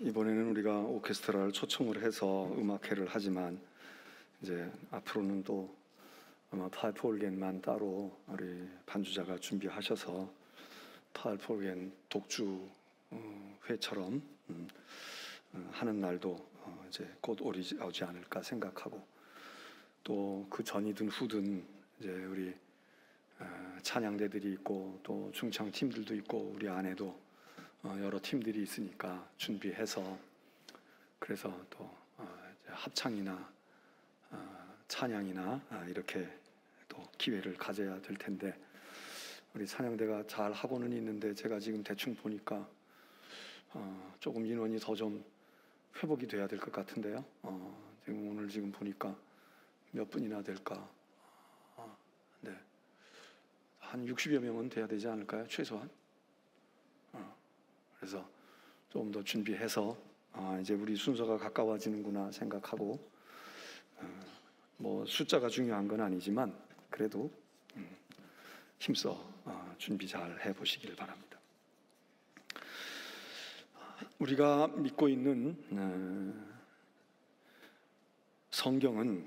이번에는 우리가 오케스트라를 초청을 해서 음악회를 하지만 이제 앞으로는 또 아마 파이프 오르겐만 따로 우리 반주자가 준비하셔서 파이프 오르겐 독주 회처럼 하는 날도 이제 곧 오지 않을까 생각하고, 또 그 전이든 후든 이제 우리 찬양대들이 있고 또 중창 팀들도 있고 우리 안에도 여러 팀들이 있으니까 준비해서, 그래서 또 이제 합창이나 찬양이나 이렇게 또 기회를 가져야 될 텐데, 우리 찬양대가 잘 하고는 있는데 제가 지금 대충 보니까 조금 인원이 더 좀 회복이 돼야 될 것 같은데요. 지금 오늘 지금 보니까 몇 분이나 될까? 네, 한 60여 명은 돼야 되지 않을까요? 최소한. 그래서 좀 더 준비해서 이제 우리 순서가 가까워지는구나 생각하고, 뭐 숫자가 중요한 건 아니지만 그래도 힘써 준비 잘 해보시길 바랍니다. 우리가 믿고 있는 성경은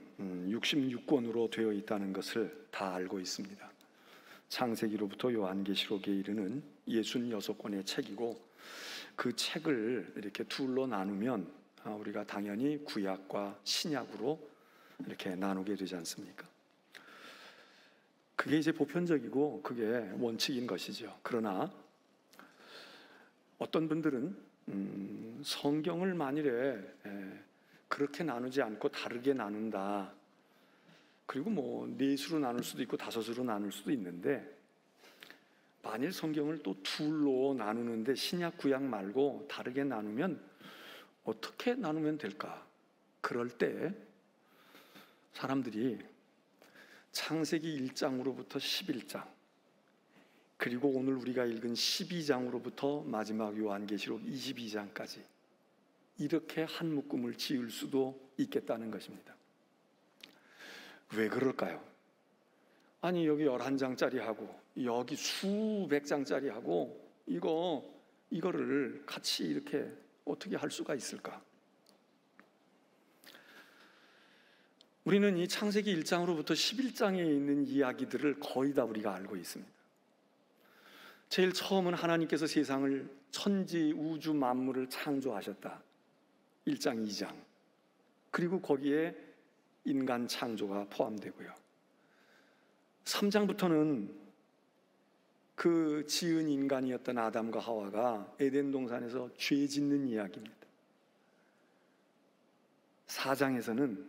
66권으로 되어 있다는 것을 다 알고 있습니다. 창세기로부터 요한계시록에 이르는 66권의 책이고, 그 책을 이렇게 둘로 나누면 우리가 당연히 구약과 신약으로 이렇게 나누게 되지 않습니까? 그게 이제 보편적이고 그게 원칙인 것이죠. 그러나 어떤 분들은 성경을 만일에 그렇게 나누지 않고 다르게 나눈다, 그리고 뭐 넷으로 나눌 수도 있고 다섯으로 나눌 수도 있는데, 만일 성경을 또 둘로 나누는데 신약 구약 말고 다르게 나누면 어떻게 나누면 될까? 그럴 때 사람들이 창세기 1장으로부터 11장, 그리고 오늘 우리가 읽은 12장으로부터 마지막 요한계시록 22장까지 이렇게 한 묶음을 지을 수도 있겠다는 것입니다. 왜 그럴까요? 아니, 여기 11장짜리 하고 여기 수백 장짜리 하고 이거를 같이 이렇게 어떻게 할 수가 있을까? 우리는 이 창세기 1장으로부터 11장에 있는 이야기들을 거의 다 우리가 알고 있습니다. 제일 처음은 하나님께서 세상을, 천지 우주 만물을 창조하셨다, 1장 2장. 그리고 거기에 인간 창조가 포함되고요. 3장부터는 그 지은 인간이었던 아담과 하와가 에덴 동산에서 죄 짓는 이야기입니다. 4장에서는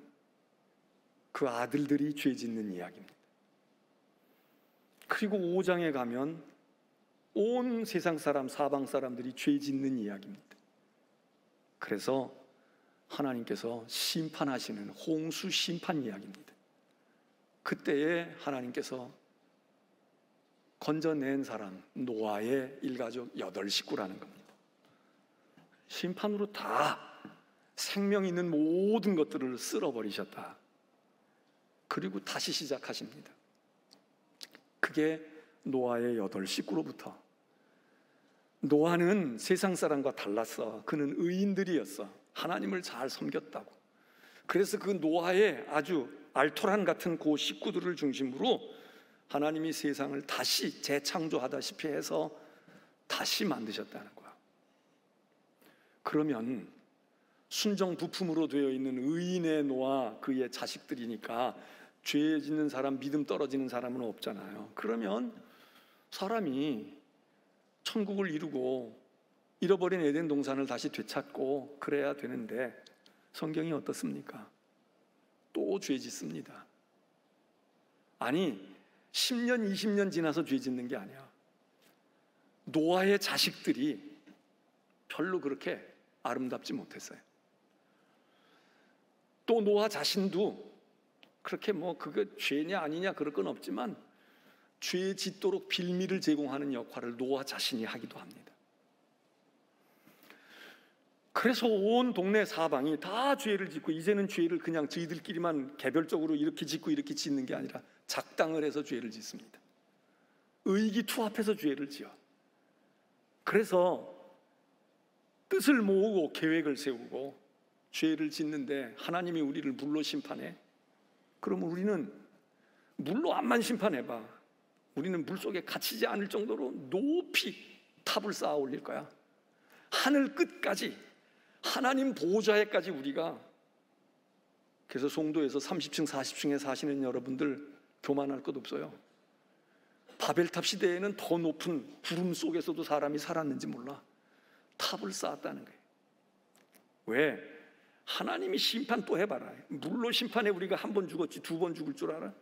그 아들들이 죄 짓는 이야기입니다. 그리고 5장에 가면 온 세상 사람, 사방 사람들이 죄 짓는 이야기입니다. 그래서 하나님께서 심판하시는 홍수 심판 이야기입니다. 그때에 하나님께서 건져낸 사람, 노아의 일가족 8식구라는 겁니다. 심판으로 다 생명 있는 모든 것들을 쓸어버리셨다. 그리고 다시 시작하십니다. 그게 노아의 8식구로부터. 노아는 세상 사람과 달랐어. 그는 의인들이었어. 하나님을 잘 섬겼다고. 그래서 그 노아의 아주 알토란 같은 그 식구들을 중심으로 하나님이 세상을 다시 재창조하다시피 해서 다시 만드셨다는 거야. 그러면 순정 부품으로 되어 있는 의인의 노아, 그의 자식들이니까 죄 짓는 사람, 믿음 떨어지는 사람은 없잖아요. 그러면 사람이 천국을 이루고 잃어버린 에덴 동산을 다시 되찾고 그래야 되는데, 성경이 어떻습니까? 또 죄 짓습니다. 아니, 10년, 20년 지나서 죄 짓는 게 아니야. 노아의 자식들이 별로 그렇게 아름답지 못했어요. 또 노아 자신도 그렇게 뭐 그게 죄냐 아니냐 그럴 건 없지만 죄 짓도록 빌미를 제공하는 역할을 노아 자신이 하기도 합니다. 그래서 온 동네 사방이 다 죄를 짓고, 이제는 죄를 그냥 저희들끼리만 개별적으로 이렇게 짓고 이렇게 짓는 게 아니라 작당을 해서 죄를 짓습니다. 의기투합해서 죄를 지어. 그래서 뜻을 모으고 계획을 세우고 죄를 짓는데 하나님이 우리를 물로 심판해. 그러면 우리는 물로 암만 심판해봐, 우리는 물속에 갇히지 않을 정도로 높이 탑을 쌓아 올릴 거야. 하늘 끝까지, 하나님 보좌에까지 우리가. 그래서 송도에서 30층 40층에 사시는 여러분들 교만할 것 없어요. 바벨탑 시대에는 더 높은 구름 속에서도 사람이 살았는지 몰라. 탑을 쌓았다는 거예요. 왜? 하나님이 심판 또 해봐라. 물로 심판해. 우리가 한 번 죽었지 2번 죽을 줄 알아?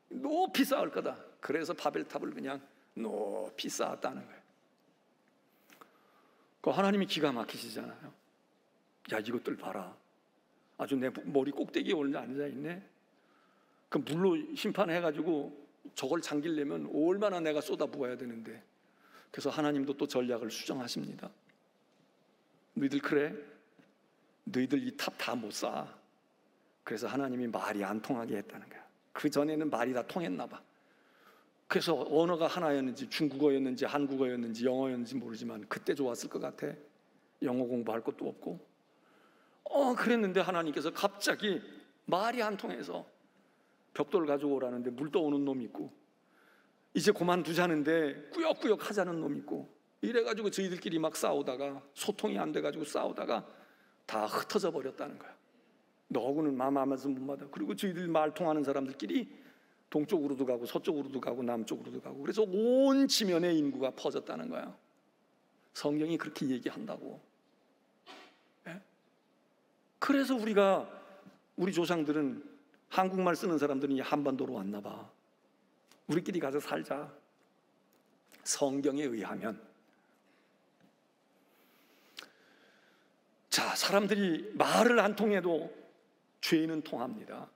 높이 쌓을 거다. 그래서 바벨탑을 그냥 높이 쌓았다는 거예요. 그 하나님이 기가 막히시잖아요. 야, 이것들 봐라, 아주 내 머리 꼭대기에 올려 앉아있네. 그 물로 심판해가지고 저걸 잠기려면 얼마나 내가 쏟아부어야 되는데. 그래서 하나님도 또 전략을 수정하십니다. 너희들 그래? 너희들 이 탑 다 못 쌓아. 그래서 하나님이 말이 안 통하게 했다는 거야. 그 전에는 말이 다 통했나 봐. 그래서 언어가 하나였는지 중국어였는지 한국어였는지 영어였는지 모르지만 그때 좋았을 것 같아. 영어 공부할 것도 없고. 그랬는데 하나님께서 갑자기 말이 안 통해서 벽돌 가져오라는데 물 떠오는 놈 있고, 이제 그만두자는데 꾸역꾸역 하자는 놈 있고, 이래가지고 저희들끼리 막 싸우다가 소통이 안 돼가지고 싸우다가 다 흩어져 버렸다는 거야. 너하고는 마음하면서 못 맞아. 그리고 저희들 말 통하는 사람들끼리 동쪽으로도 가고 서쪽으로도 가고 남쪽으로도 가고, 그래서 온 지면의 인구가 퍼졌다는 거야. 성경이 그렇게 얘기한다고. 그래서 우리 조상들은, 한국말 쓰는 사람들은 이 한반도로 왔나 봐. 우리끼리 가서 살자. 성경에 의하면. 자, 사람들이 말을 안 통해도 죄는 통합니다.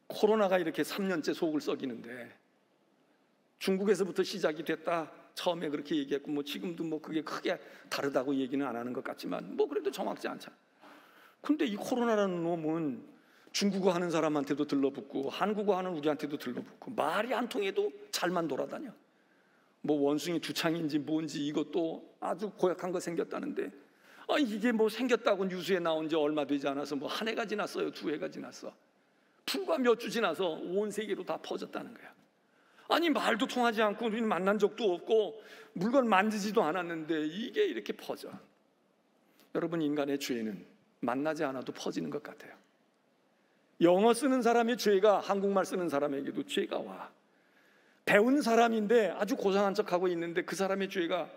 코로나가 이렇게 3년째 속을 썩이는데, 중국에서부터 시작이 됐다 처음에 그렇게 얘기했고, 뭐 지금도 뭐 그게 크게 다르다고 얘기는 안 하는 것 같지만 뭐 그래도 정확지 않잖아. 근데 이 코로나라는 놈은 중국어 하는 사람한테도 들러붙고 한국어 하는 우리한테도 들러붙고, 말이 안 통해도 잘만 돌아다녀. 뭐 원숭이 두창인지 뭔지 이것도 아주 고약한 거 생겼다는데, 이게 뭐 생겼다고 뉴스에 나온 지 얼마 되지 않아서 뭐 한 해가 지났어요, 2해가 지났어. 불과 몇 주 지나서 온 세계로 다 퍼졌다는 거야. 아니, 말도 통하지 않고 우리는 만난 적도 없고 물건 만지지도 않았는데 이게 이렇게 퍼져. 여러분, 인간의 죄는 만나지 않아도 퍼지는 것 같아요. 영어 쓰는 사람의 죄가 한국말 쓰는 사람에게도 죄가 와. 배운 사람인데 아주 고상한 척하고 있는데 그 사람의 죄가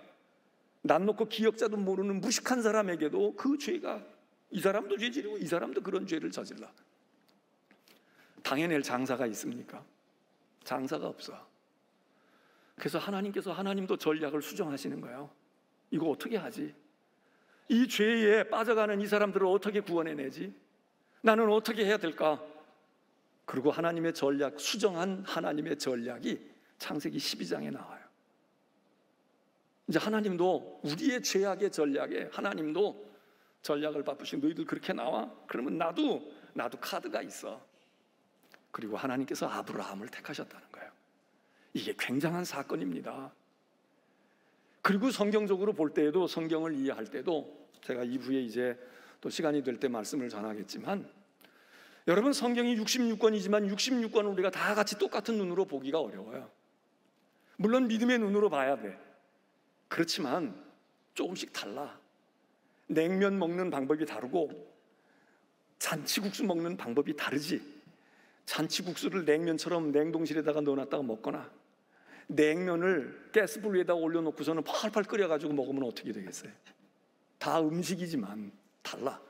난 놓고 기억자도 모르는 무식한 사람에게도 그 죄가, 이 사람도 죄지르고 이 사람도 그런 죄를 저질러. 당해낼 장사가 있습니까? 장사가 없어. 그래서 하나님도 전략을 수정하시는 거예요. 이거 어떻게 하지? 이 죄에 빠져가는 이 사람들을 어떻게 구원해내지? 나는 어떻게 해야 될까? 그리고 하나님의 전략, 수정한 하나님의 전략이 창세기 12장에 나와요. 이제 하나님도 우리의 죄악의 전략에 하나님도 전략을 바꾸신, 너희들 그렇게 나와? 그러면 나도 카드가 있어. 그리고 하나님께서 아브라함을 택하셨다는 거예요. 이게 굉장한 사건입니다. 그리고 성경적으로 볼 때에도, 성경을 이해할 때도, 제가 이후에 이제 또 시간이 될 때 말씀을 전하겠지만, 여러분, 성경이 66권이지만 66권을 우리가 다 같이 똑같은 눈으로 보기가 어려워요. 물론 믿음의 눈으로 봐야 돼. 그렇지만 조금씩 달라. 냉면 먹는 방법이 다르고 잔치국수 먹는 방법이 다르지. 잔치국수를 냉면처럼 냉동실에다가 넣어놨다가 먹거나, 냉면을 가스불 위에다 올려놓고서는 팔팔 끓여가지고 먹으면 어떻게 되겠어요? 다 음식이지만 달라.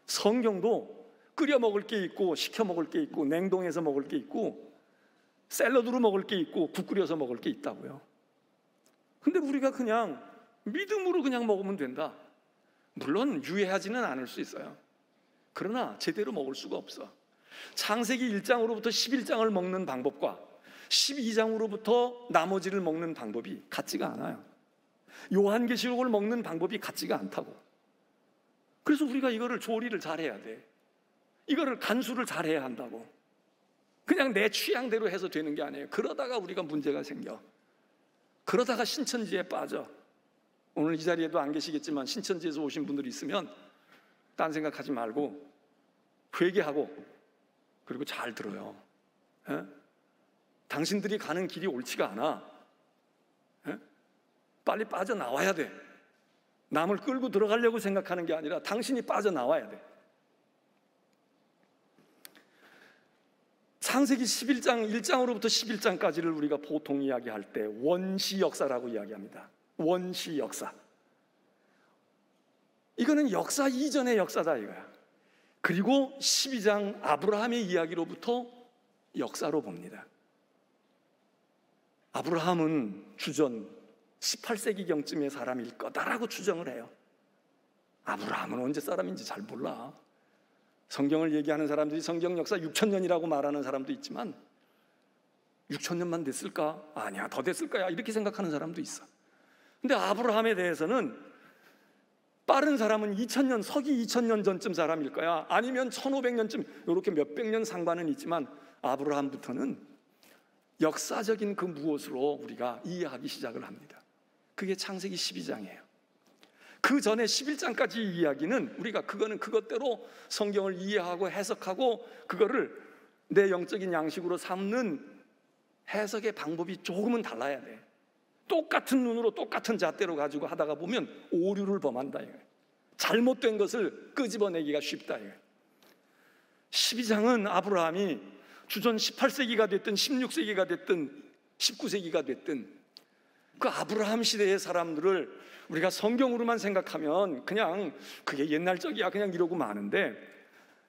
성경도 끓여 먹을 게 있고 식혀 먹을 게 있고 냉동해서 먹을 게 있고 샐러드로 먹을 게 있고 국 끓여서 먹을 게 있다고요. 근데 우리가 그냥 믿음으로 그냥 먹으면 된다. 물론 유해하지는 않을 수 있어요. 그러나 제대로 먹을 수가 없어. 창세기 1장으로부터 11장을 먹는 방법과 12장으로부터 나머지를 먹는 방법이 같지가 않아요. 요한계시록을 먹는 방법이 같지가 않다고. 그래서 우리가 이거를 조리를 잘해야 돼. 이거를 간수를 잘해야 한다고. 그냥 내 취향대로 해서 되는 게 아니에요. 그러다가 우리가 문제가 생겨. 그러다가 신천지에 빠져. 오늘 이 자리에도 안 계시겠지만 신천지에서 오신 분들이 있으면 딴 생각하지 말고 회개하고 그리고 잘 들어요. 예? 당신들이 가는 길이 옳지가 않아. 예? 빨리 빠져나와야 돼. 남을 끌고 들어가려고 생각하는 게 아니라 당신이 빠져나와야 돼. 창세기 11장 1장으로부터 11장까지를 우리가 보통 이야기할 때 원시 역사라고 이야기합니다. 원시 역사. 이거는 역사 이전의 역사다 이거야. 그리고 12장 아브라함의 이야기로부터 역사로 봅니다. 아브라함은 주전 18세기경쯤의 사람일 거다라고 추정을 해요. 아브라함은 언제 사람인지 잘 몰라. 성경을 얘기하는 사람들이 성경 역사 6,000년이라고 말하는 사람도 있지만 6,000년만 됐을까? 아니야, 더 됐을 거야. 이렇게 생각하는 사람도 있어. 근데 아브라함에 대해서는 빠른 사람은 2000년, 서기 2000년 전쯤 사람일 거야. 아니면 1500년쯤, 이렇게 몇백 년 상관은 있지만 아브라함부터는 역사적인 그 무엇으로 우리가 이해하기 시작을 합니다. 그게 창세기 12장이에요. 그 전에 11장까지 이야기는 우리가 그거는 그것대로 성경을 이해하고 해석하고 그거를 내 영적인 양식으로 삼는 해석의 방법이 조금은 달라야 돼. 똑같은 눈으로 똑같은 잣대로 가지고 하다가 보면 오류를 범한다 이거예요. 잘못된 것을 끄집어내기가 쉽다 이거예요. 12장은 아브라함이 주전 18세기가 됐든 16세기가 됐든 19세기가 됐든 그 아브라함 시대의 사람들을 우리가 성경으로만 생각하면 그냥 그게 옛날적이야 그냥 이러고 마는데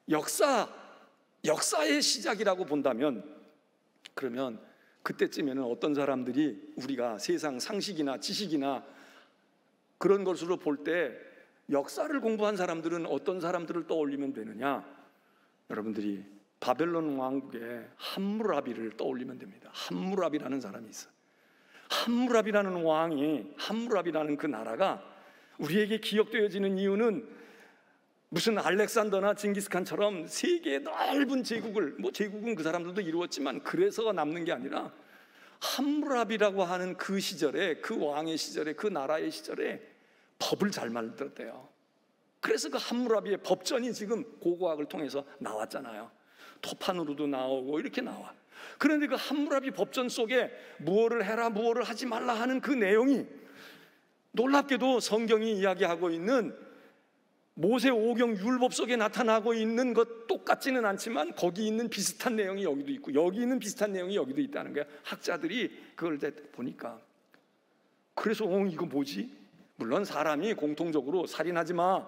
역사의 시작이라고 본다면 그러면 그때쯤에는 어떤 사람들이 우리가 세상 상식이나 지식이나 그런 것으로 볼 때 역사를 공부한 사람들은 어떤 사람들을 떠올리면 되느냐? 여러분들이 바벨론 왕국의 함무라비를 떠올리면 됩니다. 함무라비라는 사람이 있어요. 함무라비라는 왕이, 함무라비라는 그 나라가 우리에게 기억되어지는 이유는 무슨 알렉산더나 징기스칸처럼 세계의 넓은 제국을, 제국은 그 사람들도 이루었지만 그래서 남는 게 아니라 함무라비라고 하는 그 시절에, 그 왕의 시절에, 그 나라의 시절에 법을 잘 만들었대요. 그래서 그 함무라비의 법전이 지금 고고학을 통해서 나왔잖아요. 토판으로도 나오고 이렇게 나와. 그런데 그 함무라비 법전 속에 무엇을 해라 무엇을 하지 말라 하는 그 내용이 놀랍게도 성경이 이야기하고 있는 모세 오경 율법 속에 나타나고 있는 것 똑같지는 않지만 거기 있는 비슷한 내용이 여기도 있고 여기 있는 비슷한 내용이 여기도 있다는 거야. 학자들이 그걸 보니까 그래서 이거 뭐지? 물론 사람이 공통적으로 살인하지 마,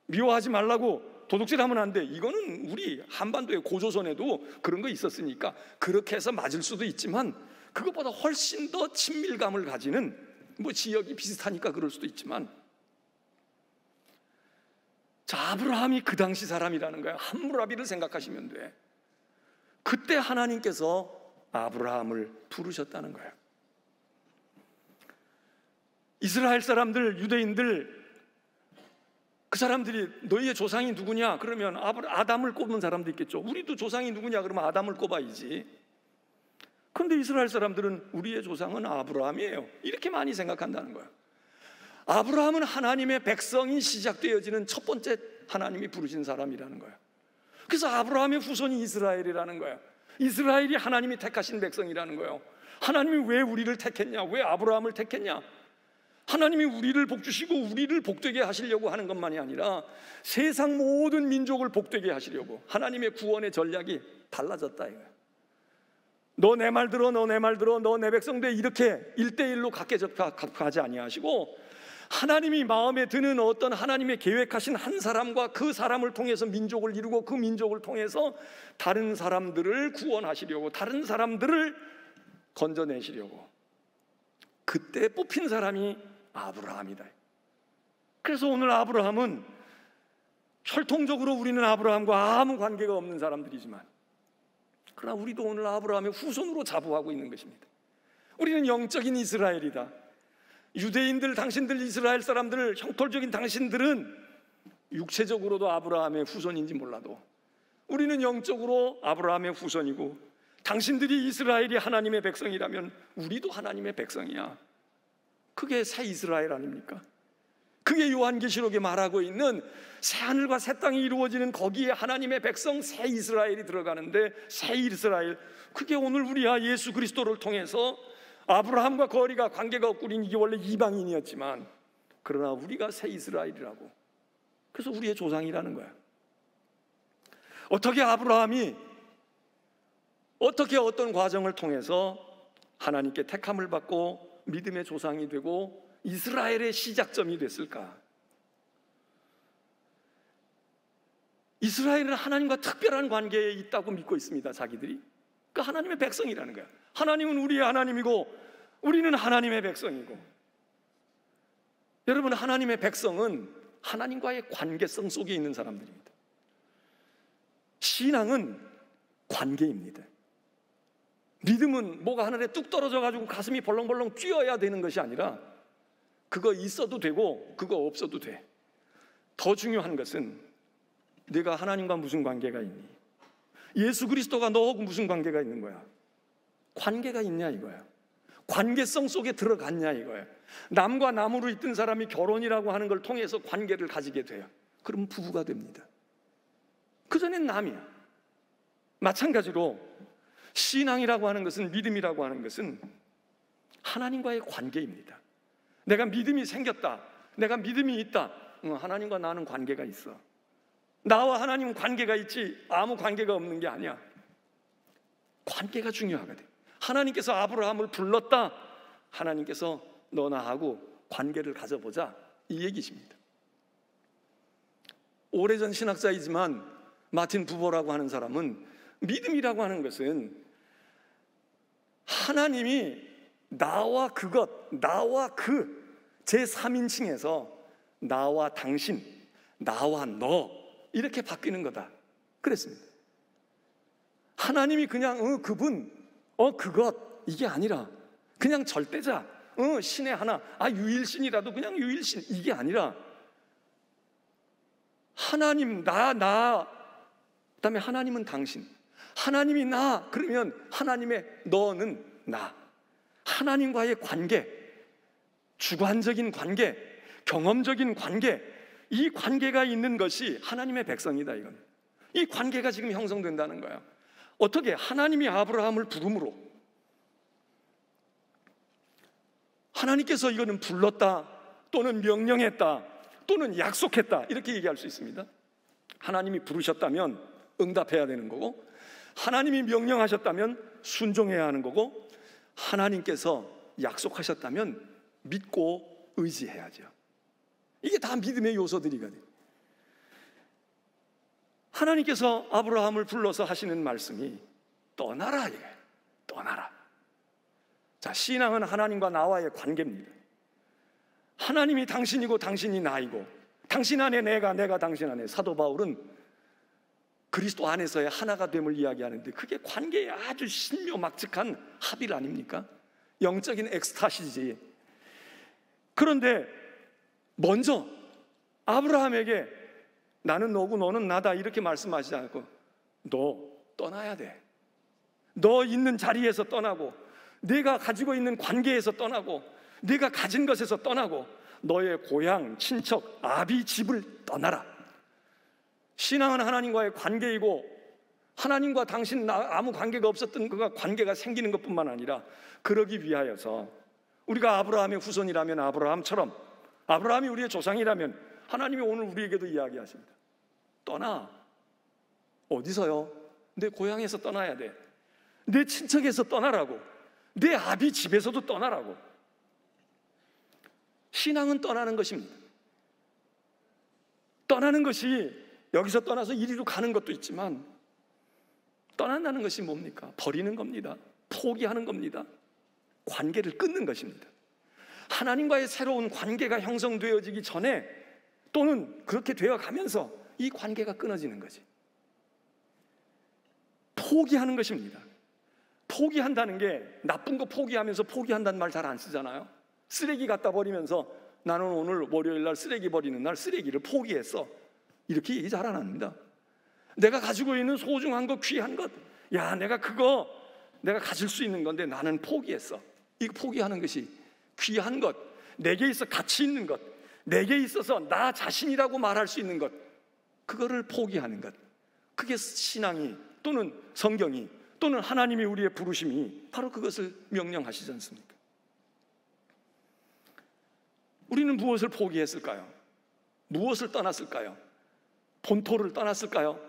미워하지 말라고, 도둑질하면 안 돼, 이거는 우리 한반도의 고조선에도 그런 거 있었으니까 그렇게 해서 맞을 수도 있지만 그것보다 훨씬 더 친밀감을 가지는 지역이 비슷하니까 그럴 수도 있지만 자, 아브라함이 그 당시 사람이라는 거예요. 함무라비를 생각하시면 돼. 그때 하나님께서 아브라함을 부르셨다는 거예요. 이스라엘 사람들, 유대인들, 그 사람들이 너희의 조상이 누구냐? 그러면 아담을 꼽는 사람도 있겠죠. 우리도 조상이 누구냐? 그러면 아담을 꼽아야지. 그런데 이스라엘 사람들은 우리의 조상은 아브라함이에요. 이렇게 많이 생각한다는 거예요. 아브라함은 하나님의 백성이 시작되어지는 첫 번째 하나님이 부르신 사람이라는 거예요. 그래서 아브라함의 후손이 이스라엘이라는 거예요. 이스라엘이 하나님이 택하신 백성이라는 거예요. 하나님이 왜 우리를 택했냐? 왜 아브라함을 택했냐? 하나님이 우리를 복주시고 우리를 복되게 하시려고 하는 것만이 아니라 세상 모든 민족을 복되게 하시려고 하나님의 구원의 전략이 달라졌다 이거예요. 너 내 말 들어, 너 내 말 들어, 너 내 백성 돼, 이렇게 1대1로 가지 아니하시고 하나님이 마음에 드는 어떤 하나님의 계획하신 한 사람과 그 사람을 통해서 민족을 이루고 그 민족을 통해서 다른 사람들을 구원하시려고, 다른 사람들을 건져내시려고 그때 뽑힌 사람이 아브라함이다. 그래서 오늘 아브라함은 혈통적으로 우리는 아브라함과 아무 관계가 없는 사람들이지만 그러나 우리도 오늘 아브라함의 후손으로 자부하고 있는 것입니다. 우리는 영적인 이스라엘이다. 유대인들, 당신들, 이스라엘 사람들, 형털적인 당신들은 육체적으로도 아브라함의 후손인지 몰라도 우리는 영적으로 아브라함의 후손이고 당신들이 이스라엘이 하나님의 백성이라면 우리도 하나님의 백성이야. 그게 새 이스라엘 아닙니까? 그게 요한계시록에 말하고 있는 새 하늘과 새 땅이 이루어지는 거기에 하나님의 백성 새 이스라엘이 들어가는데, 새 이스라엘, 그게 오늘 우리와 예수 그리스도를 통해서 아브라함과 거리가 관계가 없고 우리는 이게 원래 이방인이었지만 그러나 우리가 새 이스라엘이라고. 그래서 우리의 조상이라는 거야. 어떻게 아브라함이 어떻게 어떤 과정을 통해서 하나님께 택함을 받고 믿음의 조상이 되고 이스라엘의 시작점이 됐을까? 이스라엘은 하나님과 특별한 관계에 있다고 믿고 있습니다. 자기들이. 그러니까 하나님의 백성이라는 거야. 하나님은 우리의 하나님이고 우리는 하나님의 백성이고. 여러분, 하나님의 백성은 하나님과의 관계성 속에 있는 사람들입니다. 신앙은 관계입니다. 믿음은 뭐가 하늘에 뚝 떨어져 가지고 가슴이 벌렁벌렁 뛰어야 되는 것이 아니라 그거 있어도 되고 그거 없어도 돼. 더 중요한 것은 내가 하나님과 무슨 관계가 있니? 예수 그리스도가 너하고 무슨 관계가 있는 거야? 관계가 있냐 이거야. 관계성 속에 들어갔냐 이거야. 남과 남으로 있던 사람이 결혼이라고 하는 걸 통해서 관계를 가지게 돼요. 그럼 부부가 됩니다. 그전엔 남이야. 마찬가지로 신앙이라고 하는 것은, 믿음이라고 하는 것은 하나님과의 관계입니다. 내가 믿음이 생겼다, 내가 믿음이 있다, 하나님과 나는 관계가 있어. 나와 하나님은 관계가 있지 아무 관계가 없는 게 아니야. 관계가 중요하거든. 하나님께서 아브라함을 불렀다, 하나님께서 너 나하고 관계를 가져보자, 이 얘기십니다. 오래전 신학자이지만 마틴 부버라고 하는 사람은 믿음이라고 하는 것은 하나님이 나와 그것, 나와 그 제3인칭에서 나와 당신, 나와 너 이렇게 바뀌는 거다 그랬습니다. 하나님이 그냥 그분, 그것 이게 아니라 그냥 절대자, 신의 하나, 유일신이라도 그냥 유일신 이게 아니라 하나님 나 그다음에 하나님은 당신, 하나님이 나 그러면 하나님의 너는 나. 하나님과의 관계, 주관적인 관계, 경험적인 관계, 이 관계가 있는 것이 하나님의 백성이다. 이건 이 관계가 지금 형성된다는 거야. 어떻게? 하나님이 아브라함을 부름으로, 하나님께서 이거는 불렀다 또는 명령했다 또는 약속했다 이렇게 얘기할 수 있습니다. 하나님이 부르셨다면 응답해야 되는 거고, 하나님이 명령하셨다면 순종해야 하는 거고, 하나님께서 약속하셨다면 믿고 의지해야죠. 이게 다 믿음의 요소들이거든요. 하나님께서 아브라함을 불러서 하시는 말씀이 떠나라 이거예요. 떠나라. 자, 신앙은 하나님과 나와의 관계입니다. 하나님이 당신이고 당신이 나이고, 당신 안에 내가 당신 안에. 사도 바울은 그리스도 안에서의 하나가 됨을 이야기하는데 그게 관계의 아주 신묘막측한 합일 아닙니까? 영적인 엑스타시지. 그런데 먼저 아브라함에게 나는 너고 너는 나다 이렇게 말씀하시지 않고 너 떠나야 돼. 너 있는 자리에서 떠나고, 내가 가지고 있는 관계에서 떠나고, 내가 가진 것에서 떠나고, 너의 고향, 친척, 아비 집을 떠나라. 신앙은 하나님과의 관계이고, 하나님과 당신 아무 관계가 없었던 그가 관계가 생기는 것뿐만 아니라, 그러기 위하여서 우리가 아브라함의 후손이라면 아브라함처럼, 아브라함이 우리의 조상이라면 하나님이 오늘 우리에게도 이야기하십니다. 떠나. 어디서요? 내 고향에서 떠나야 돼. 내 친척에서 떠나라고. 내 아비 집에서도 떠나라고. 신앙은 떠나는 것입니다. 떠나는 것이 여기서 떠나서 이리로 가는 것도 있지만, 떠난다는 것이 뭡니까? 버리는 겁니다. 포기하는 겁니다. 관계를 끊는 것입니다. 하나님과의 새로운 관계가 형성되어지기 전에 또는 그렇게 되어 가면서 이 관계가 끊어지는 거지. 포기하는 것입니다. 포기한다는 게, 나쁜 거 포기하면서 포기한다는 말 잘 안 쓰잖아요. 쓰레기 갖다 버리면서 나는 오늘 월요일 날 쓰레기 버리는 날 쓰레기를 포기했어, 이렇게 얘기 잘 안 합니다. 내가 가지고 있는 소중한 것, 귀한 것, 야 내가 그거 내가 가질 수 있는 건데 나는 포기했어. 이거 포기하는 것이 귀한 것, 내게 있어 가치 있는 것, 내게 있어서 나 자신이라고 말할 수 있는 것, 그거를 포기하는 것. 그게 신앙이 또는 성경이 또는 하나님이 우리의 부르심이 바로 그것을 명령하시지 않습니까? 우리는 무엇을 포기했을까요? 무엇을 떠났을까요? 본토를 떠났을까요?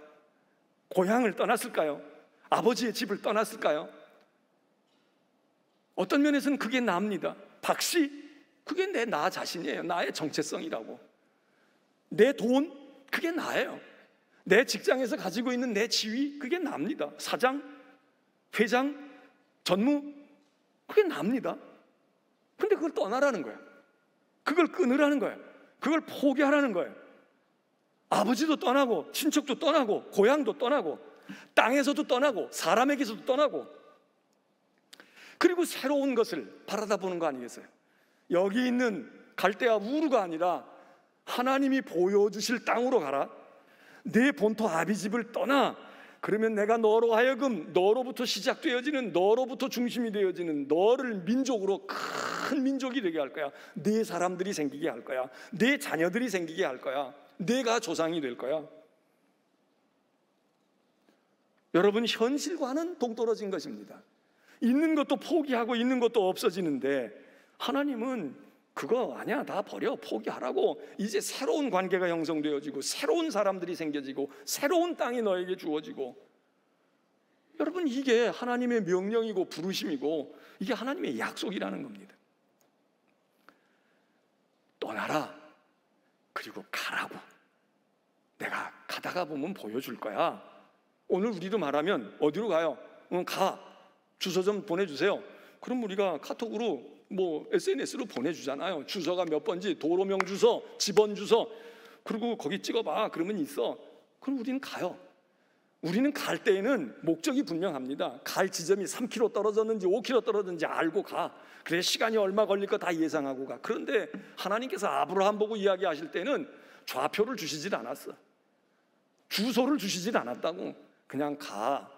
고향을 떠났을까요? 아버지의 집을 떠났을까요? 어떤 면에서는 그게 납니다. 박씨, 그게 나 자신이에요. 나의 정체성이라고. 내 돈, 그게 나예요. 내 직장에서 가지고 있는 내 지위, 그게 납니다. 사장, 회장, 전무, 그게 납니다. 근데 그걸 떠나라는 거예요. 그걸 끊으라는 거예요. 그걸 포기하라는 거예요. 아버지도 떠나고 친척도 떠나고 고향도 떠나고 땅에서도 떠나고 사람에게서도 떠나고, 그리고 새로운 것을 바라다 보는 거 아니겠어요? 여기 있는 갈대아 우르가 아니라 하나님이 보여주실 땅으로 가라. 내 본토 아비집을 떠나. 그러면 내가 너로 하여금, 너로부터 시작되어지는, 너로부터 중심이 되어지는, 너를 민족으로 큰 민족이 되게 할 거야. 네 사람들이 생기게 할 거야. 네 자녀들이 생기게 할 거야. 내가 조상이 될 거야. 여러분, 현실과는 동떨어진 것입니다. 있는 것도 포기하고 있는 것도 없어지는데, 하나님은 그거 아니야, 다 버려, 포기하라고. 이제 새로운 관계가 형성되어지고 새로운 사람들이 생겨지고 새로운 땅이 너에게 주어지고. 여러분, 이게 하나님의 명령이고 부르심이고 이게 하나님의 약속이라는 겁니다. 떠나라, 그리고 가라고. 내가 가다가 보면 보여줄 거야. 오늘 우리도 말하면 어디로 가요? 가, 주소 좀 보내주세요. 그럼 우리가 카톡으로 SNS로 보내주잖아요. 주소가 몇 번지, 도로명 주소, 집원 주소, 그리고 거기 찍어봐. 그러면 있어. 그럼 우리는 가요. 우리는 갈 때에는 목적이 분명합니다. 갈 지점이 3km 떨어졌는지 5km 떨어졌는지 알고 가. 그래, 시간이 얼마 걸릴 거 다 예상하고 가. 그런데 하나님께서 아브라함 보고 이야기하실 때는 좌표를 주시질 않았어. 주소를 주시질 않았다고. 그냥 가.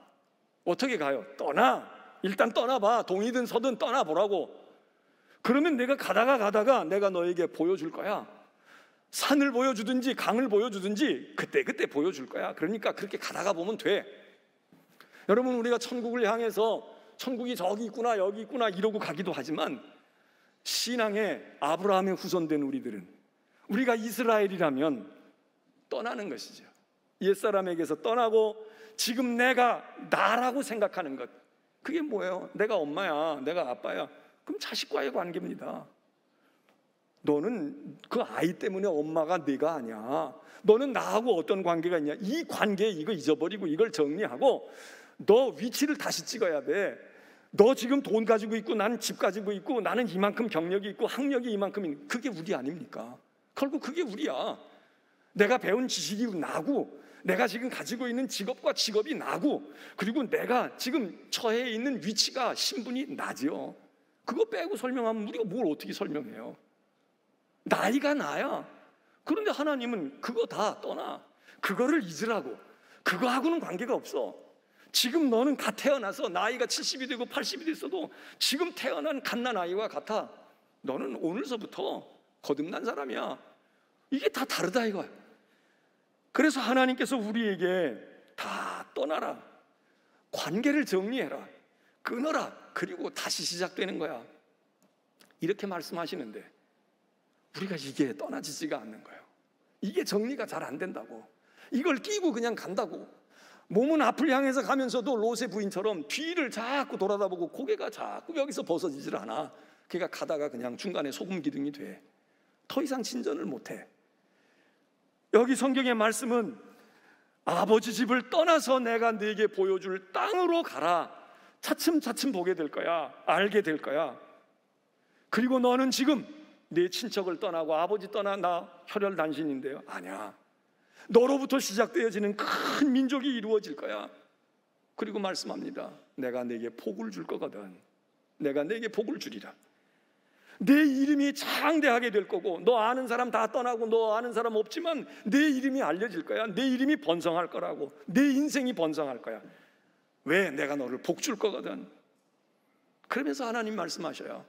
어떻게 가요? 떠나. 일단 떠나봐. 동이든 서든 떠나보라고. 그러면 내가 가다가 내가 너에게 보여줄 거야. 산을 보여주든지 강을 보여주든지 그때 보여줄 거야. 그러니까 그렇게 가다가 보면 돼. 여러분, 우리가 천국을 향해서 천국이 저기 있구나 여기 있구나 이러고 가기도 하지만, 신앙의 아브라함의 후손된 우리들은, 우리가 이스라엘이라면 떠나는 것이죠. 옛사람에게서 떠나고 지금 내가 나라고 생각하는 것, 그게 뭐예요? 내가 엄마야, 내가 아빠야. 그럼 자식과의 관계입니다. 너는 그 아이 때문에 엄마가 네가 아니야. 너는 나하고 어떤 관계가 있냐? 이 관계 이거 잊어버리고 이걸 정리하고 너 위치를 다시 찍어야 돼. 너 지금 돈 가지고 있고 나는 집 가지고 있고 나는 이만큼 경력이 있고 학력이 이만큼, 그게 우리 아닙니까? 결국 그게 우리야. 내가 배운 지식이 나고, 내가 지금 가지고 있는 직업과 직업이 나고, 그리고 내가 지금 처해 있는 위치가, 신분이 나지요. 그거 빼고 설명하면 우리가 뭘 어떻게 설명해요? 나이가 나야. 그런데 하나님은 그거 다 떠나. 그거를 잊으라고. 그거하고는 관계가 없어. 지금 너는 갓 태어나서 나이가 70이 되고 80이 됐어도 지금 태어난 갓난 아이와 같아. 너는 오늘서부터 거듭난 사람이야. 이게 다 다르다 이거야. 그래서 하나님께서 우리에게 다 떠나라, 관계를 정리해라, 끊어라, 그리고 다시 시작되는 거야, 이렇게 말씀하시는데 우리가 이게 떠나지지가 않는 거예요. 이게 정리가 잘 안 된다고. 이걸 끼고 그냥 간다고. 몸은 앞을 향해서 가면서도 롯의 부인처럼 뒤를 자꾸 돌아다보고 고개가 자꾸 여기서 벗어지질 않아. 걔가 가다가 그냥 중간에 소금 기둥이 돼. 더 이상 진전을 못해. 여기 성경의 말씀은 아버지 집을 떠나서 내가 네게 보여줄 땅으로 가라. 차츰차츰 보게 될 거야. 알게 될 거야. 그리고 너는 지금 네 친척을 떠나고 아버지 떠나 나 혈혈단신인데요. 아니야. 너로부터 시작되어지는 큰 민족이 이루어질 거야. 그리고 말씀합니다. 내가 네게 복을 줄 거거든. 내가 네게 복을 주리라. 내 이름이 창대하게 될 거고, 너 아는 사람 다 떠나고 너 아는 사람 없지만 내 이름이 알려질 거야. 내 이름이 번성할 거라고. 내 인생이 번성할 거야. 왜? 내가 너를 복 줄 거거든. 그러면서 하나님 말씀하셔요.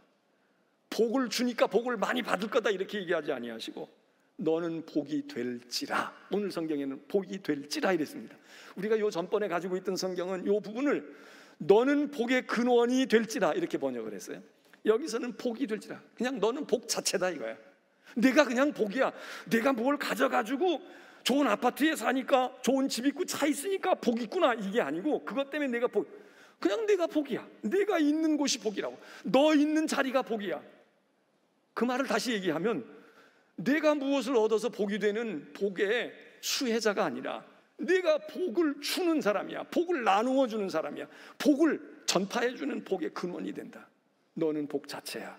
복을 주니까 복을 많이 받을 거다 이렇게 얘기하지 아니하시고 너는 복이 될지라. 오늘 성경에는 복이 될지라 이랬습니다. 우리가 요 전번에 가지고 있던 성경은 요 부분을 너는 복의 근원이 될지라 이렇게 번역을 했어요. 여기서는 복이 될지라, 그냥 너는 복 자체다 이거야. 내가 그냥 복이야. 내가 뭘 가져가지고 좋은 아파트에 사니까, 좋은 집 있고 차 있으니까 복 있구나 이게 아니고, 그것 때문에 내가 복, 그냥 내가 복이야. 내가 있는 곳이 복이라고. 너 있는 자리가 복이야. 그 말을 다시 얘기하면 내가 무엇을 얻어서 복이 되는 복의 수혜자가 아니라 내가 복을 주는 사람이야. 복을 나누어 주는 사람이야. 복을 전파해 주는 복의 근원이 된다. 너는 복 자체야.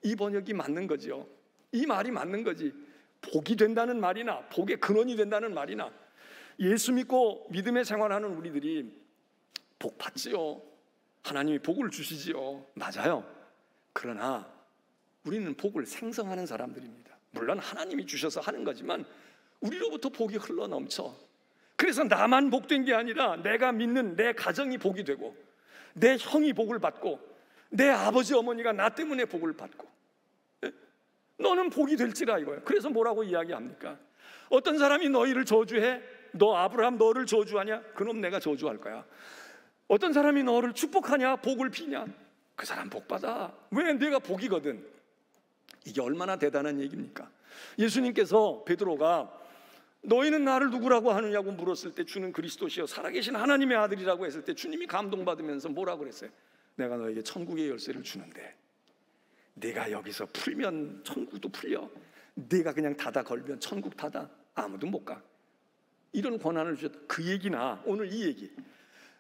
이 번역이 맞는 거죠. 이 말이 맞는 거지. 복이 된다는 말이나 복의 근원이 된다는 말이나, 예수 믿고 믿음의 생활하는 우리들이 복 받지요. 하나님이 복을 주시지요. 맞아요. 그러나 우리는 복을 생성하는 사람들입니다. 물론 하나님이 주셔서 하는 거지만 우리로부터 복이 흘러넘쳐. 그래서 나만 복된 게 아니라 내가 믿는 내 가정이 복이 되고, 내 형이 복을 받고, 내 아버지 어머니가 나 때문에 복을 받고, 너는 복이 될지라 이거예요. 그래서 뭐라고 이야기합니까? 어떤 사람이 너희를 저주해? 너 아브라함 너를 저주하냐? 그놈 내가 저주할 거야. 어떤 사람이 너를 축복하냐? 복을 비냐? 그 사람 복 받아. 왜? 내가 복이거든. 이게 얼마나 대단한 얘기입니까? 예수님께서 베드로가 너희는 나를 누구라고 하느냐고 물었을 때 주는 그리스도시여 살아계신 하나님의 아들이라고 했을 때 주님이 감동받으면서 뭐라고 그랬어요? 내가 너에게 천국의 열쇠를 주는데 내가 여기서 풀면 천국도 풀려, 내가 그냥 닫아 걸면 천국 닫아 아무도 못 가. 이런 권한을 주셨다. 그 얘기나 오늘 이 얘기,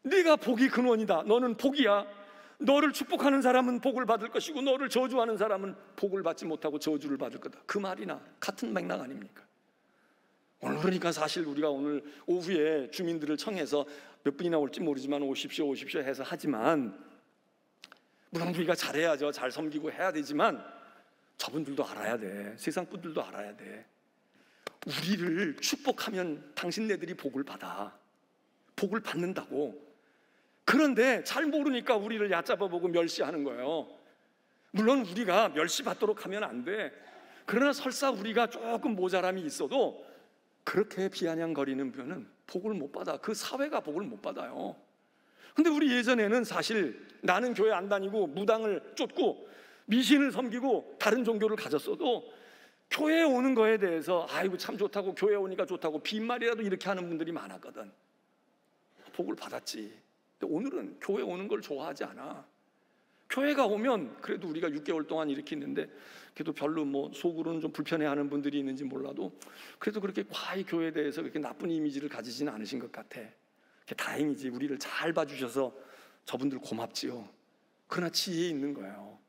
네가 복이 근원이다. 너는 복이야. 너를 축복하는 사람은 복을 받을 것이고 너를 저주하는 사람은 복을 받지 못하고 저주를 받을 거다. 그 말이나 같은 맥락 아닙니까? 오늘 그러니까 사실 우리가 오늘 오후에 주민들을 청해서 몇 분이나 올지 모르지만 오십시오 오십시오 해서 하지만, 물론 우리가 잘해야죠. 잘 섬기고 해야 되지만 저분들도 알아야 돼. 세상 분들도 알아야 돼. 우리를 축복하면 당신네들이 복을 받아. 복을 받는다고. 그런데 잘 모르니까 우리를 얕잡아보고 멸시하는 거예요. 물론 우리가 멸시받도록 하면 안 돼. 그러나 설사 우리가 조금 모자람이 있어도 그렇게 비아냥거리는 분은 복을 못 받아. 그 사회가 복을 못 받아요. 근데 우리 예전에는 사실 나는 교회 안 다니고 무당을 쫓고 미신을 섬기고 다른 종교를 가졌어도 교회에 오는 거에 대해서 아이고 참 좋다고, 교회 오니까 좋다고 빈말이라도 이렇게 하는 분들이 많았거든. 복을 받았지. 근데 오늘은 교회 오는 걸 좋아하지 않아. 교회가 오면 그래도 우리가 6개월 동안 이렇게 있는데 그래도 별로 뭐 속으로는 좀 불편해하는 분들이 있는지 몰라도 그래도 그렇게 과히 교회에 대해서 그렇게 나쁜 이미지를 가지지는 않으신 것 같아. 다행이지. 우리를 잘 봐주셔서 저분들 고맙지요. 그러나 지혜 있는 거예요.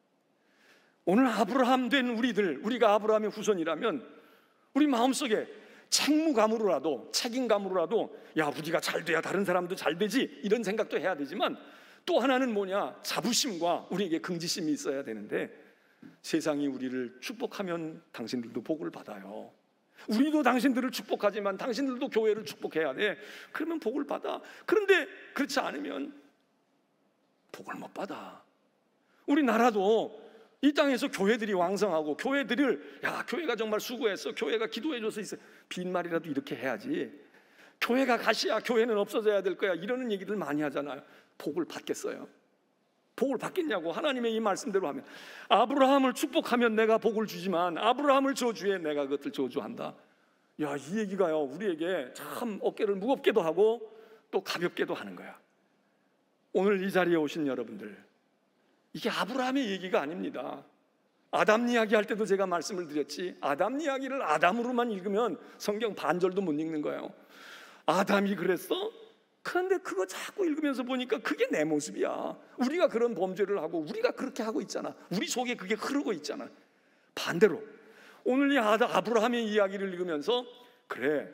오늘 아브라함 된 우리들, 우리가 아브라함의 후손이라면 우리 마음속에 책무감으로라도, 책임감으로라도 야 우리가 잘 돼야 다른 사람도 잘 되지, 이런 생각도 해야 되지만 또 하나는 뭐냐? 자부심과 우리에게 긍지심이 있어야 되는데, 세상이 우리를 축복하면 당신들도 복을 받아요. 우리도 당신들을 축복하지만 당신들도 교회를 축복해야 돼. 그러면 복을 받아. 그런데 그렇지 않으면 복을 못 받아. 우리나라도 이 땅에서 교회들이 왕성하고 교회들을 야 교회가 정말 수고했어, 교회가 기도해줘서 있어, 빈말이라도 이렇게 해야지. 교회가 가시야, 교회는 없어져야 될 거야, 이러는 얘기들 많이 하잖아요. 복을 받겠어요? 복을 받겠냐고. 하나님의 이 말씀대로 하면 아브라함을 축복하면 내가 복을 주지만 아브라함을 저주해 내가 그것을 저주한다. 야, 이 얘기가요 우리에게 참 어깨를 무겁게도 하고 또 가볍게도 하는 거야. 오늘 이 자리에 오신 여러분들, 이게 아브라함의 얘기가 아닙니다. 아담 이야기 할 때도 제가 말씀을 드렸지, 아담 이야기를 아담으로만 읽으면 성경 반절도 못 읽는 거예요. 아담이 그랬어? 그런데 그거 자꾸 읽으면서 보니까 그게 내 모습이야. 우리가 그런 범죄를 하고 우리가 그렇게 하고 있잖아. 우리 속에 그게 흐르고 있잖아. 반대로 오늘 이 아브라함의 이야기를 읽으면서 그래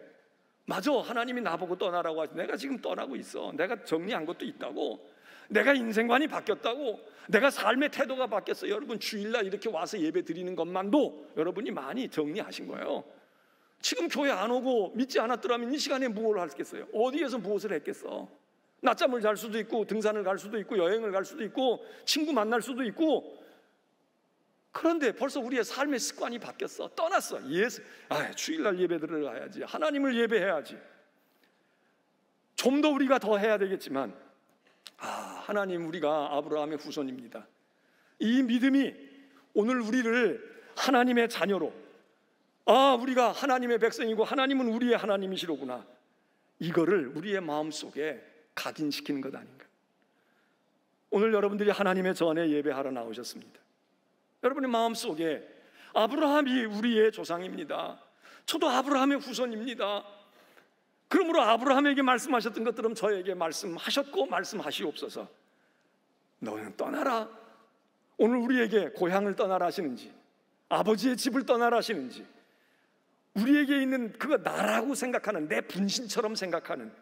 맞아, 하나님이 나보고 떠나라고 하지. 내가 지금 떠나고 있어. 내가 정리한 것도 있다고. 내가 인생관이 바뀌었다고. 내가 삶의 태도가 바뀌었어. 여러분 주일날 이렇게 와서 예배 드리는 것만도 여러분이 많이 정리하신 거예요. 지금 교회 안 오고 믿지 않았더라면 이 시간에 무엇을 했겠어요? 어디에서 무엇을 했겠어? 낮잠을 잘 수도 있고 등산을 갈 수도 있고 여행을 갈 수도 있고 친구 만날 수도 있고 그런데 벌써 우리의 삶의 습관이 바뀌었어. 떠났어. 주일날 예배 들어가야지. 하나님을 예배해야지. 좀 더 우리가 더 해야 되겠지만, 하나님, 우리가 아브라함의 후손입니다. 이 믿음이 오늘 우리를 하나님의 자녀로, 우리가 하나님의 백성이고 하나님은 우리의 하나님이시로구나, 이거를 우리의 마음속에 각인시키는 것 아닌가. 오늘 여러분들이 하나님의 전에 예배하러 나오셨습니다. 여러분의 마음속에 아브라함이 우리의 조상입니다. 저도 아브라함의 후손입니다. 그러므로 아브라함에게 말씀하셨던 것들은 저에게 말씀하셨고 말씀하시옵소서. 너는 떠나라. 오늘 우리에게 고향을 떠나라 하시는지, 아버지의 집을 떠나라 하시는지, 우리에게 있는 그거 나라고 생각하는, 내 분신처럼 생각하는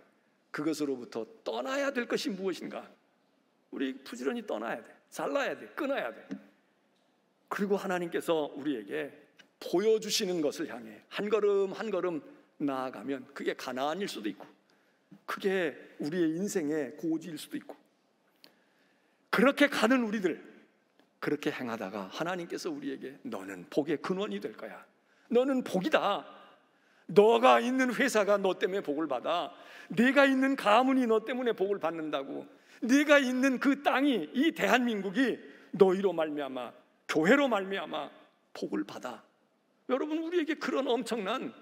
그것으로부터 떠나야 될 것이 무엇인가? 우리 부지런히 떠나야 돼. 잘라야 돼. 끊어야 돼. 그리고 하나님께서 우리에게 보여주시는 것을 향해 한 걸음 한 걸음 나아가면 그게 가나안일 수도 있고, 그게 우리의 인생의 고지일 수도 있고, 그렇게 가는 우리들, 그렇게 행하다가 하나님께서 우리에게 너는 복의 근원이 될 거야. 너는 복이다. 너가 있는 회사가 너 때문에 복을 받아. 내가 있는 가문이 너 때문에 복을 받는다고. 네가 있는 그 땅이, 이 대한민국이 너희로 말미암아, 교회로 말미암아 복을 받아. 여러분, 우리에게 그런 엄청난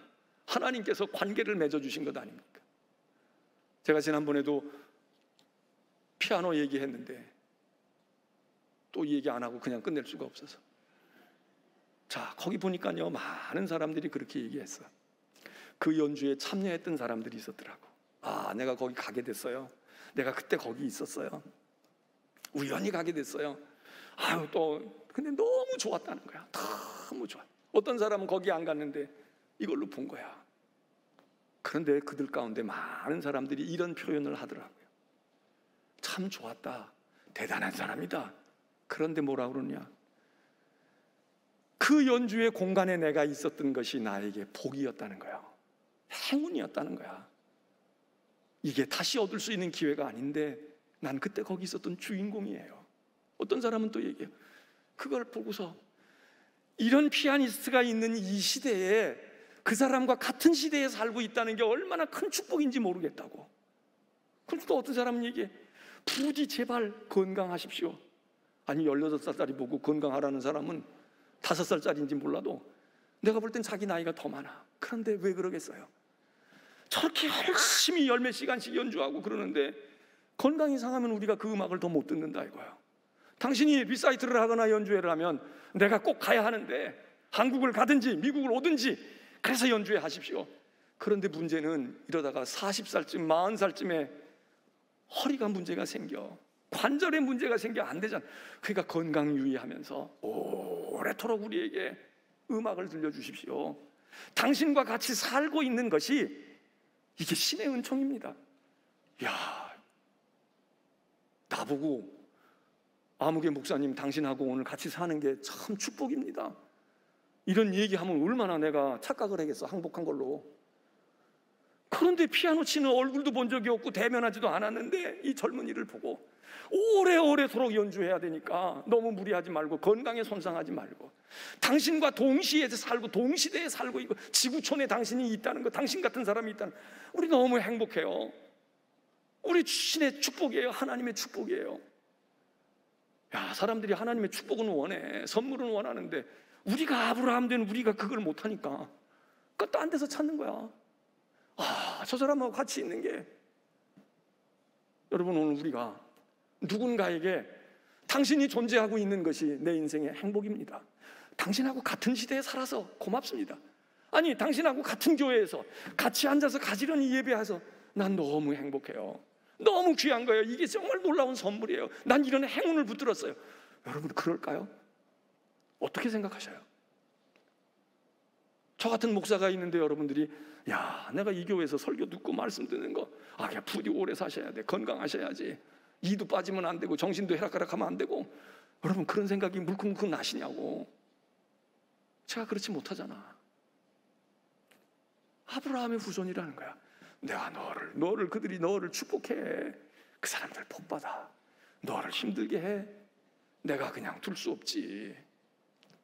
하나님께서 관계를 맺어주신 것 아닙니까? 제가 지난번에도 피아노 얘기했는데 또 얘기 안 하고 그냥 끝낼 수가 없어서, 자, 거기 보니까요, 많은 사람들이 그렇게 얘기했어. 그 연주에 참여했던 사람들이 있었더라고. 내가 거기 가게 됐어요. 내가 그때 거기 있었어요. 우연히 가게 됐어요. 근데 너무 좋았다는 거야. 너무 좋아. 어떤 사람은 거기 안 갔는데 이걸로 본 거야. 그런데 그들 가운데 많은 사람들이 이런 표현을 하더라고요. 참 좋았다. 대단한 사람이다. 그런데 뭐라 그러냐? 그 연주의 공간에 내가 있었던 것이 나에게 복이었다는 거야. 행운이었다는 거야. 이게 다시 얻을 수 있는 기회가 아닌데 난 그때 거기 있었던 주인공이에요. 어떤 사람은 또 얘기해요. 그걸 보고서 이런 피아니스트가 있는 이 시대에 그 사람과 같은 시대에 살고 있다는 게 얼마나 큰 축복인지 모르겠다고. 그런데 또 어떤 사람은 얘기해. 부디 제발 건강하십시오. 아니, 18살짜리 보고 건강하라는 사람은 5살짜리인지 몰라도 내가 볼 땐 자기 나이가 더 많아. 그런데 왜 그러겠어요? 저렇게 열심히 10몇 시간씩 연주하고 그러는데 건강이 상하면 우리가 그 음악을 더 못 듣는다 이거예요. 당신이 리사이트를 하거나 연주회를 하면 내가 꼭 가야 하는데 한국을 가든지 미국을 오든지 그래서 연주회 하십시오. 그런데 문제는 이러다가 40살쯤 40살쯤에 허리가 문제가 생겨, 관절에 문제가 생겨 안 되잖아. 그러니까 건강 유의하면서 오래도록 우리에게 음악을 들려주십시오. 당신과 같이 살고 있는 것이 이게 신의 은총입니다. 나보고 아무개 목사님, 당신하고 오늘 같이 사는 게 참 축복입니다, 이런 얘기하면 얼마나 내가 착각을 하겠어, 항복한 걸로. 그런데 피아노 치는 얼굴도 본 적이 없고 대면하지도 않았는데 이 젊은이를 보고 오래오래도록 연주해야 되니까 너무 무리하지 말고 건강에 손상하지 말고 당신과 동시에 살고 동시대에 살고 있고 지구촌에 당신이 있다는 거, 당신 같은 사람이 있다는 거, 우리 너무 행복해요. 우리 신의 축복이에요. 하나님의 축복이에요. 사람들이 하나님의 축복은 원해, 선물은 원하는데 우리가 아브라함 된 우리가 그걸 못하니까 그거 딴 데서 찾는 거야. 저 사람하고 같이 있는 게, 여러분, 오늘 우리가 누군가에게 당신이 존재하고 있는 것이 내 인생의 행복입니다. 당신하고 같은 시대에 살아서 고맙습니다. 아니, 당신하고 같은 교회에서 같이 앉아서 가지런히 예배해서 난 너무 행복해요. 너무 귀한 거예요. 이게 정말 놀라운 선물이에요. 난 이런 행운을 붙들었어요. 여러분, 그럴까요? 어떻게 생각하셔요? 저 같은 목사가 있는데 여러분들이 내가 이 교회에서 설교 듣고 말씀 듣는 거, 그냥 부디 오래 사셔야 돼, 건강하셔야지, 이도 빠지면 안 되고 정신도 해락가락하면 안 되고, 여러분, 그런 생각이 물컹물컹 나시냐고. 제가 그렇지 못하잖아. 아브라함의 후손이라는 거야. 내가 그들이 너를 축복해. 그 사람들 복받아. 너를 힘들게 해. 내가 그냥 둘 수 없지.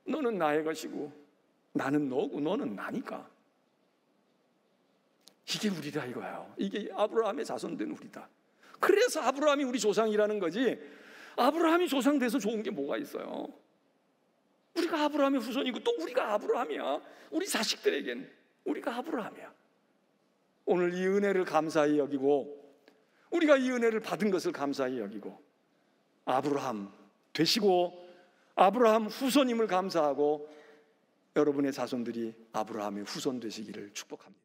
너는 나의 것이고 나는 너고 너는 나니까. 이게 우리다 이거예요. 이게 아브라함의 자손된 우리다. 그래서 아브라함이 우리 조상이라는 거지, 아브라함이 조상 돼서 좋은 게 뭐가 있어요? 우리가 아브라함의 후손이고 또 우리가 아브라함이야. 우리 자식들에겐 우리가 아브라함이야. 오늘 이 은혜를 감사히 여기고, 우리가 이 은혜를 받은 것을 감사히 여기고, 아브라함 되시고 아브라함 후손임을 감사하고 여러분의 자손들이 아브라함의 후손 되시기를 축복합니다.